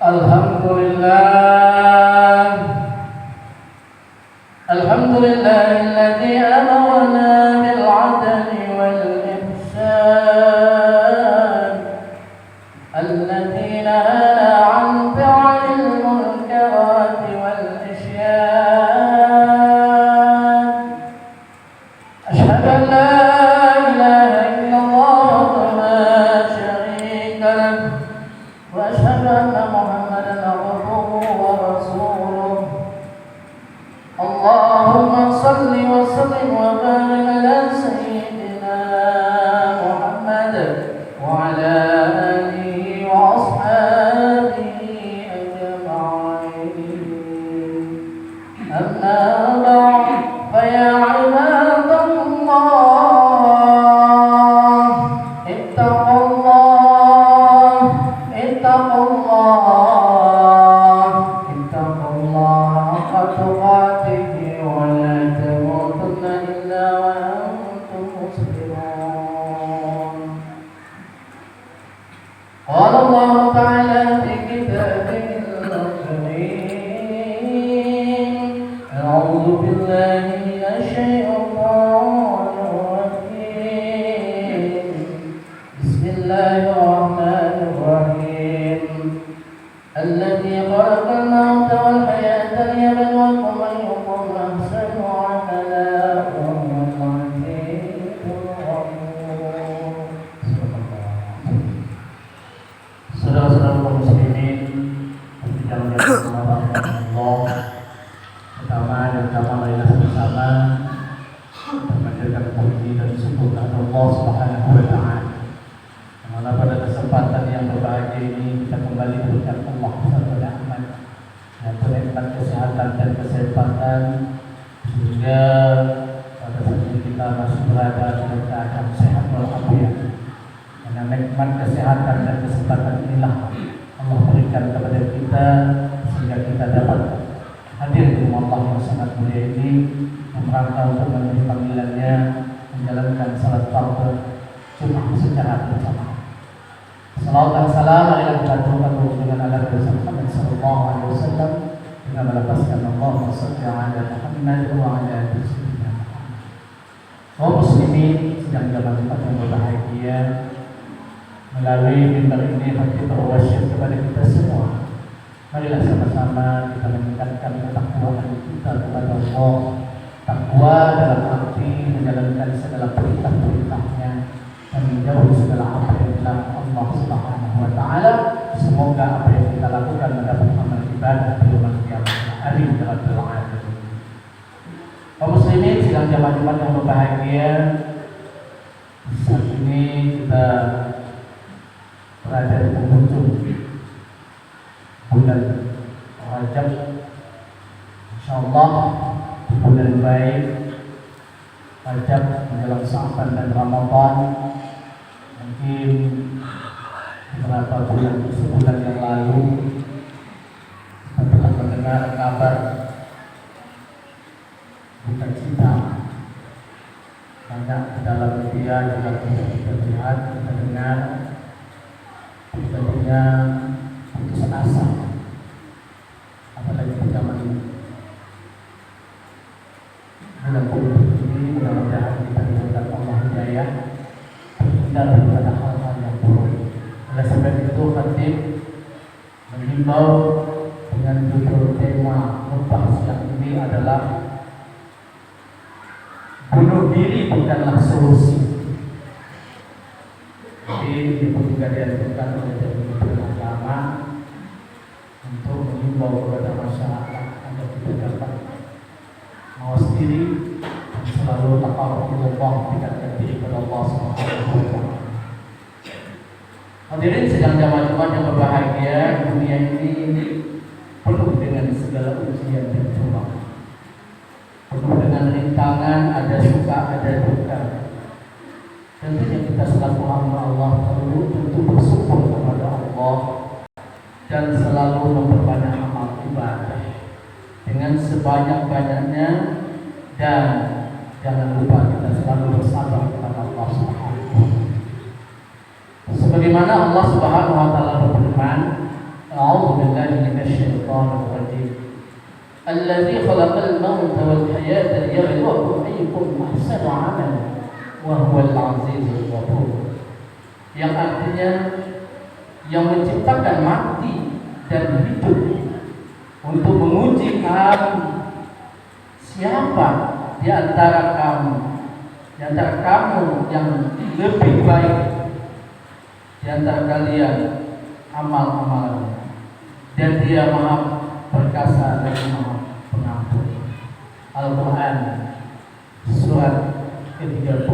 Alhamdulillah, alhamdulillahilladzi amarna bil 'adli wal ihsan, alladzi nahana 'an fi'lil munkarati wal isyan. Ashhadu an la ilaha illallah wa la syarika lahu wa ashhadu anna Muhammadan abduhu wa rasuluh. Allahumma salli wa sallim wa barik ala sayyidina Muhammad wa ala alihi wa ashabihi ajma'in. Amma ba'd, fa ya 'ibadallah, ittaqullah, ittaqullah haqqa tuqatih wa la tamutunna illa wa antum muslimun. Qala Allah ta'ala fi kitabihil karim, a'udzu billahi minasy syaithanir rajim. Bismillahirrahmanirrahim. الذي خلق الموت والحياة ليبلوكم أيكم أحسن عملا وهو العزيز الغفور. Saudara-saudara kaum muslimin yang dirahmati Allah, pertama dan utama marilah sama-sama memanjatkan puji dan syukur kepada Allah Subhanahu wa taala. Mana pada kesempatan yang berbahagia ini kita kembali mengucap Allah satu nikmat, yaitu nikmat kesehatan dan kesempatan, sehingga pada saat ini kita masih berada dalam keadaan sehat walafiat. Karena nikmat kesehatan dan kesempatan inilah Allah berikan kepada kita sehingga kita dapat hadir di rumah Allah yang sangat mulia ini, merangkau untuk memenuhi panggilannya, menjalankan salat fardu Jumat secara bersama. Salawat dan salam marilah kita aturkan dengan ala Rasul Muhammad sallallahu alaihi wasallam dengan melepaskan Allahumma shalli ala Muhammad wa ala ali sayyidina Muhammad. Kaum muslimin sedang dalam tempat yang berbahagia, melalui mimbar ini hati berwasiat kepada kita semua. Marilah sama-sama kita meningkatkan ketakwaan kita kepada Allah. Takwa dalam arti menjalankan segala perintah-perintahnya dan menjauhi segala apa yang dilarang Allah Subhanahu wa taala. Semoga apa yang kita lakukan mendapat amal ibadah di yaumul qiyamah. Amin ya rabbal alamin. Kaum muslimin sidang jamaah Jumat yang berbahagia, saat ini kita berada di penghujung bulan Rajab. Insyaallah bulan baik Rajab menjelang Sya'ban dan Ramadan. Mungkin beberapa sebulan yang lalu kita telah mendengar kabar duka cita. Banyak di dalam media juga kita lihat, kita dengar terjadinya putus asa, apalagi di zaman ini. Dalam ini mudah-mudahan kita diberikan Allah hidayah terhindar daripada hal-hal yang buruk. Oleh sebab itu khatib menghimbau dengan judul tema khutbah siang ini adalah bunuh diri bukanlah solusi. Jadi itu juga dianjurkan oleh pemimpin agama untuk menghimbau kepada masyarakat agar kita dapat mawas diri dan selalu taqarrubullah mendekatkan diri kepada Allah Subhanahu wa taala. Hadirin sedang jamaah Jumat yang berbahagia, dunia ini penuh dengan segala ujian dan cobaan, penuh dengan rintangan, ada suka, ada duka. Tentunya kita selaku hamba Allah perlu untuk bersyukur kepada Allah dan selalu memperbanyak amal ibadah dengan sebanyak-banyaknya, dan jangan lupa kita selalu bersabar kepada Allah Subhanahu wa taala. Sebagaimana Allah Subhanahu wa taala berfirman, أعوذ بالله من الشيطان الرجيم الذي خلق الموت والحياة ليبلوكم أيكم أحسن عملا وهو العزيز الغفور. Yang artinya yang menciptakan mati dan hidup untuk menguji kamu, siapa di antara kamu yang lebih baik di antara kalian amal-amalannya, dan Dia Maha Perkasa dan Maha Pengampun. Al-Quran surat ke-30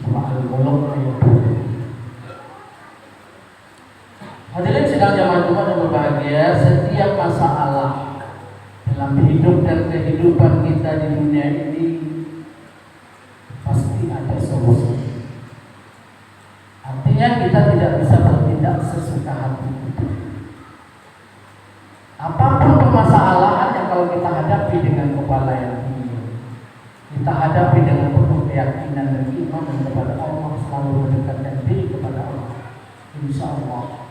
Al-Mulk ayat 2. Hadirin sedang jamaah Jumat yang berbahagia, setiap masalah dalam hidup dan kehidupan kita di dunia ini pasti ada solusi. Artinya kita tidak bisa bertindak sesuka hati kita. Apapun permasalahan yang kalau kita hadapi dengan kepala yang tinggi, kita hadapi dengan penuh keyakinan dan iman kepada Allah, selalu mendekatkan diri kepada Allah, insya Allah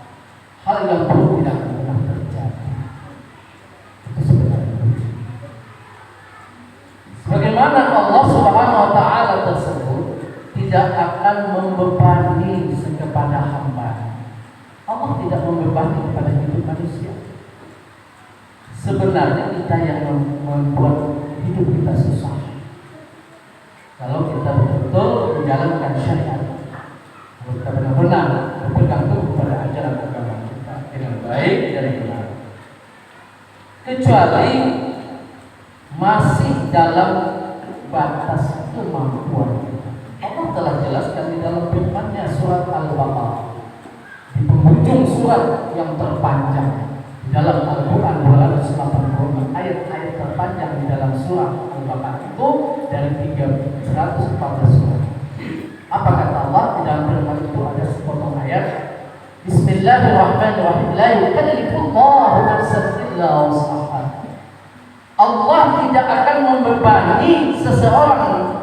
hal yang buruk tidak akan pernah terjadi. Itu sebenarnya. Bagaimana Allah Subhanahu Wa Taala tersebut tidak akan membebani kepada hamba. Allah tidak membebani kepada hidup manusia. Sebenarnya kita yang membuat hidup kita susah. Kalau kita betul-betul menjalankan syariat, kalau kita benar-benar berpegang teguh kepada ajaran agama kita dengan baik dan benar, kecuali masih dalam batas kemampuan kita. Allah telah jelaskan di dalam firman-Nya surat Al-Baqarah, di penghujung surat yang terpanjang di dalam Al-Quran 280 ayat-ayat terpanjang di dalam surat Al-Baqarah itu dari 314 surat. Apa kata Allah di dalam firman itu? Ada sepotong ayat, Bismillahirrahmanirrahim, la yukallifullahu nafsan illa wus'aha. Allah tidak akan membebani seseorang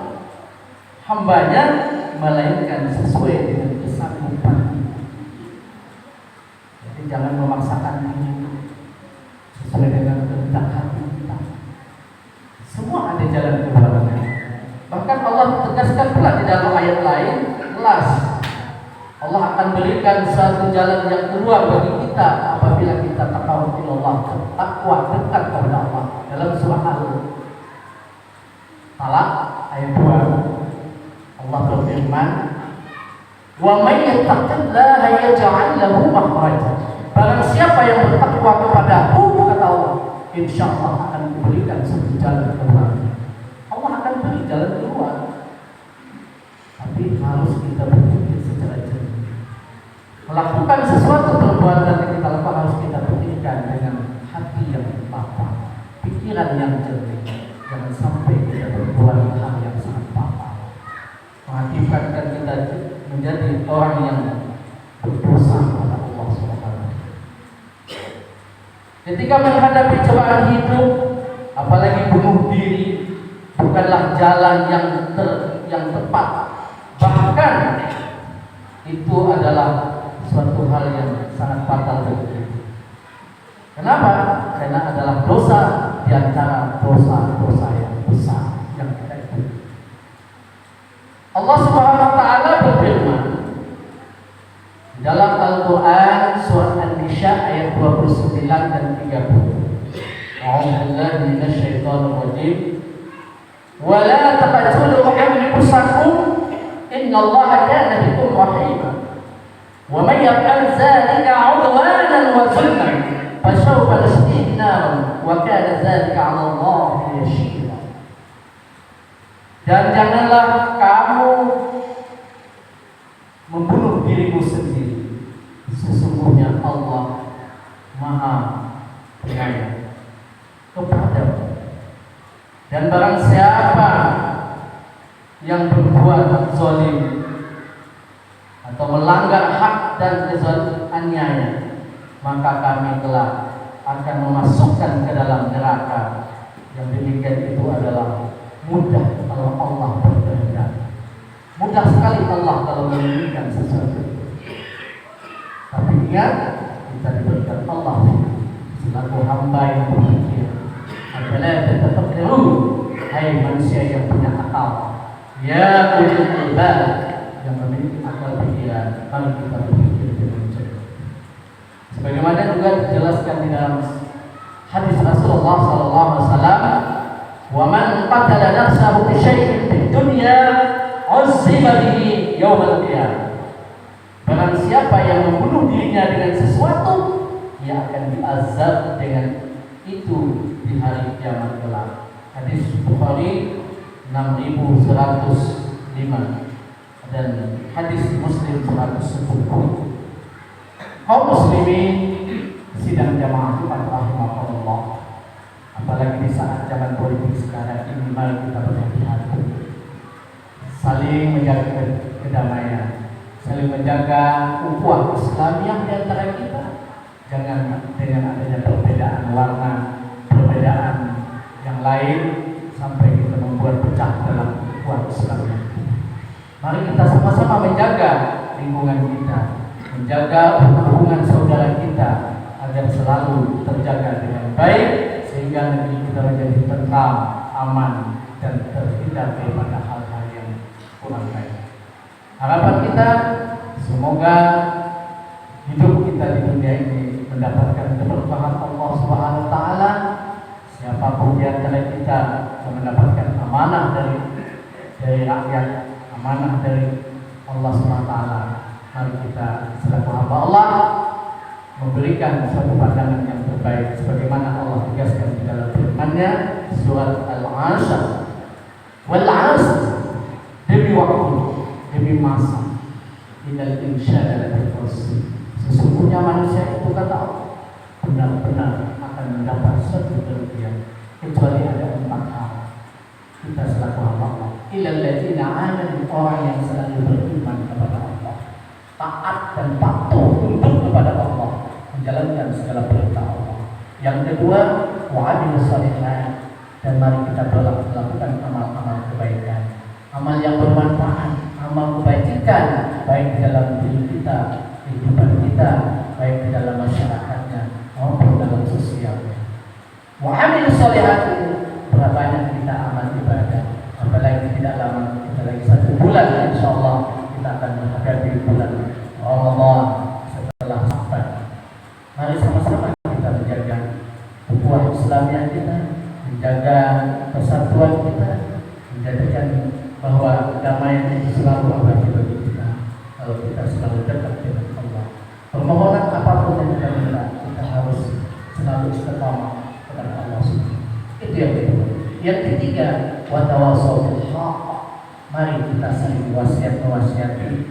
hambanya melainkan sesuai dengan kesanggupan. Jadi jangan memaksakan diri sesuai dengan kehendak hati kita. Semua ada jalan keluarnya. Bahkan Allah tegaskan pula di dalam ayat lain, jelas Allah akan berikan satu jalan yang keluar bagi kita apabila kita taqarrub ilallah, takwa dekat kepada Allah. Dalam surah Al-Talaq ayat 2 Allah berfirman, "Wa may yattaqillaha yaj'al lahu makhraja." Barang siapa yang bertakwa kepadaku, kata Allah, insyaallah akan diberikan satu jalan keluar. Allah akan beri jalan keluar. Tapi harus kita berpikir secara jernih. Melakukan sesuatu perbuatan yang kita lakukan harus kita pikirkan dengan hati yang lapang, pikiran yang jernih. Jangan sampai kita berbuat hal yang sangat fatal, mengakibatkan kita menjadi orang yang berdosa kepada Allah Subhanahu. Ketika menghadapi cobaan hidup, apalagi bunuh diri, bukanlah jalan yang tepat. Bahkan itu adalah suatu hal yang sangat fatal bagi kita. Kenapa? Karena adalah dosa di antara dosa-dosa yang besar yang kita ikuti. Allah Subhanahu wa taala berfirman dalam Al-Qur'an surat An-Nisa ayat 29 dan 30. A'udzubillahi minasyaitonir rajim. Wa la taqtulu anfusakum innallaha kana bikum rahima. Wa may yaf'al dzalika 'udwanan wa zulman fasawfa nuslihi nar wa kana dzalika 'ala Allahi yasira. Dan janganlah kamu membunuh dirimu sendiri. Sesungguhnya Allah Maha Penyayang kepadamu. Dan barang siapa yang berbuat zalim atau melanggar hak dan kezalimannya, maka kami telah akan memasukkan ke dalam neraka. Yang demikian itu adalah mudah kalau Allah berkehendak. Mudah sekali Allah kalau menginginkan sesuatu. Tapi ingat, kita Allah selaku hamba yang berpikir. Apabila tatafakkaru, hai manusia yang punya akal, ya ulul albab yang memiliki akal pikiran, mari kita berpikir dengan cermat. Sebagaimana juga dijelaskan di dalam hadis Rasulullah SAW, wa man qatala nafsahu bi syai'in fid dunya uzziba bihi yaumil qiyamah. Barang siapa yang membunuh dirinya dengan sesuatu, ia akan diazab dengan itu di hari kiamat kelak. Hadis Bukhari 6105 dan hadis Muslim 110. Kaum muslimin sidang jamaah Jumat rahimahullah, apalagi di saat zaman politik sekarang ini, mari kita berhati-hati, saling menjaga kedamaian, saling menjaga ukhuwah Islamiyah di antara kita. Jangan dengan adanya perbedaan warna, perbedaan yang lain sampai kita membuat pecah dalam ukhuwah Islamiyah. Mari kita sama-sama menjaga lingkungan kita, menjaga hubungan saudara kita agar selalu terjaga dengan baik, sehingga negeri kita menjadi tentram, aman, dan terhindar daripada hal-hal yang kurang baik. Harapan kita semoga hidup kita di dunia ini mendapatkan keberkahan Allah Subhanahu wa taala. Siapapun di antara kita yang mendapatkan amanah dari rakyat, amanah dari Allah Subhanahu wa taala, mari kita selaku hamba Allah memberikan suatu pandangan yang terbaik sebagaimana Allah tegaskan di dalam firman-Nya surat Al-'Ashr, wal 'asr, demi waktu, demi masa, innal insana lafi khusr, sesungguhnya manusia itu kata Allah benar-benar akan mendapat suatu kerugian kecuali ada 4 hal. Kita selaku hamba Allah, illal ladzina amanu, orang yang selalu beriman kepada Allah, taat dan patuh tunduk kepada Allah, menjalankan segala perintah Allah. Yang kedua, wa'amilus shalihat, dan mari kita melakukan amal-amal kebaikan, amal yang bermanfaat, amal kebajikan, baik di dalam diri kita, kehidupan kita, baik di dalam masyarakatnya maupun dalam sosialnya. Wa'amilus shalihat, berbanyak kita amal ibadah, apalagi tidak lama, kita lagi 1 bulan insyaallah kita akan menghadapi bulan Ramadan setelah Syawal. Mari sama-sama kita menjaga ukhuwah Islamiyah kita, menjaga persatuan kita, menjadikan bahwa damai itu selalu abadi bagi kita kalau kita selalu dekat dengan Allah. Permohonan apapun yang kita minta, kita harus selalu istiqamah kepada Allah Subhanahu. Itu yang kedua. Yang ketiga, wa tawassaw bil haqq. Mari kita saling wasiat-wasiati,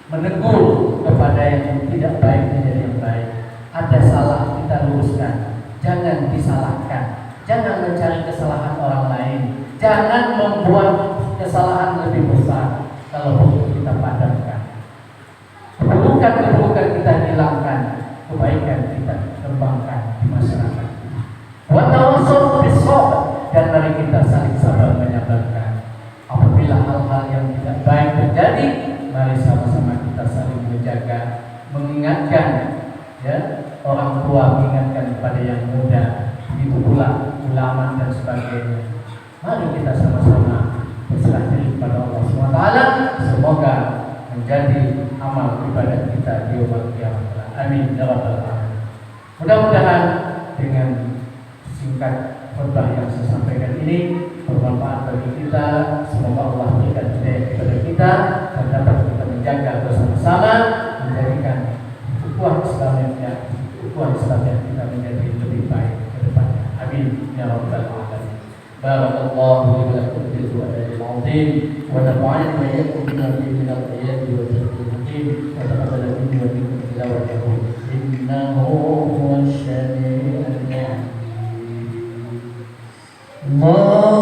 menegur kepada yang tidak baik menjadi yang baik. Ada salah kita luruskan, jangan disalahkan, jangan mencari kesalahan orang lain, jangan membuat kesalahan lebih besar. Kalau perlu kita padamkan, keburukan kita hilangkan, kebaikan kita kembangkan di masyarakat. Wa tawassaw bis sabr, dan mari kita saling sabar menyabarkan. Apabila hal-hal yang tidak baik terjadi, mari sama-sama kita saling menjaga, mengingatkan, ya, orang tua mengingatkan kepada yang muda, begitu pula ulama dan sebagainya. Mari kita sama-sama berserah diri kepada Allah SWT. Semoga menjadi amal ibadah kita di yaumul qiyamah. Amin ya rabbal alamin. Mudah-mudahan dengan singkat khutbah yang saya sampaikan ini bermanfaat bagi kita. Semoga Allah berikan hidayah kepada kita dan dapat kita menjaga bersama-sama, menjadikan ukhuwah Islamiyah kita menjadi lebih baik ke depannya. Amin ya rabbal alamin. Barakallahu li wa lakum fil Qur'anil azim wa nafa'ani wa iyyakum bima fihi min al-ayati wa dhikril hakim wa taqabbal minni wa minkum tilawatahu innahu